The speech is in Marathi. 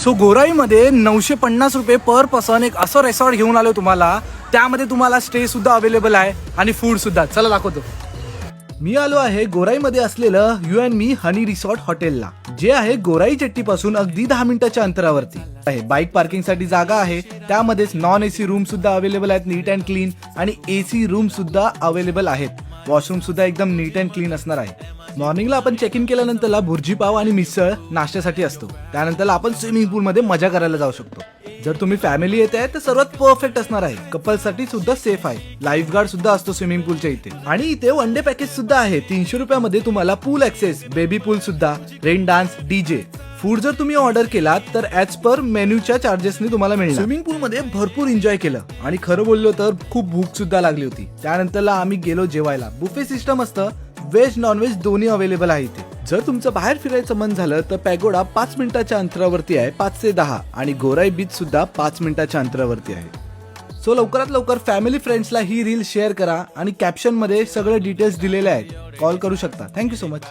सो गोराईमध्ये 950 रुपये पर पर्सन एक असं रेसॉर्ट घेऊन आलो तुम्हाला. त्यामध्ये तुम्हाला स्टे सुद्धा अवेलेबल आहे आणि फूड सुद्धा. चला दाखवतो. मी आलो आहे गोराईमध्ये असलेलं you and me honey resort हॉटेलला, जे आहे गोराई जेट्टीपासून अगदी 10 मिनिटाच्या अंतरावरती आहे. बाईक पार्किंगसाठी जागा आहे. त्यामध्येच नॉन एसी रूम सुद्धा अवेलेबल आहेत, नीट अँड क्लीन, आणि एसी रूम सुद्धा अवेलेबल आहेत. वॉशरूम सुद्धा एकदम नीट अँड क्लीन असणार आहे. मॉर्निंगला आपण चेक इन केल्यानंतरला भुर्जी पाव आणि मिसळ नाश्त्यासाठी असतो. त्यानंतर आपण स्विमिंग पूल मध्ये मजा करायला जाऊ शकतो. जर तुम्ही फॅमिली येत आहे तर सर्वात परफेक्ट असणार आहे. कपल साठी सुद्धा सेफ आहे. लाईफ गार्ड सुद्धा असतो स्विमिंग पूलच्या इथे. आणि इथे वन डे पॅकेज सुद्धा आहे. 300 रुपयामध्ये तुम्हाला पूल ऍक्सेस, बेबी पूल सुद्धा, रेन डान्स, डीजे. फूड जर तुम्ही ऑर्डर केला तर ऍज पर मेन्यूच्या चार्जेसनी तुम्हाला मिळेल. स्विमिंग पूल मध्ये भरपूर एन्जॉय केलं आणि खरं बोललो तर खूप भूक सुद्धा लागली होती. त्यानंतरला आम्ही गेलो जेवायला. बुफे सिस्टम असतं. व्हेज नॉनव्हेज दोन्ही अवेलेबल आहे इथे. जर तुमचं बाहेर फिरायचं मन झालं तर पॅगोडा 5 मिनिटाच्या अंतरावरती आहे, 5 ते 10, आणि गोराई बीच सुद्धा 5 मिनिटाच्या अंतरावरती आहे. सो लवकरात लवकर फॅमिली फ्रेंड्सला ही रील शेअर करा आणि कॅप्शन मध्ये सगळे डिटेल्स दिलेले आहेत. कॉल करू शकता. Thank you so much.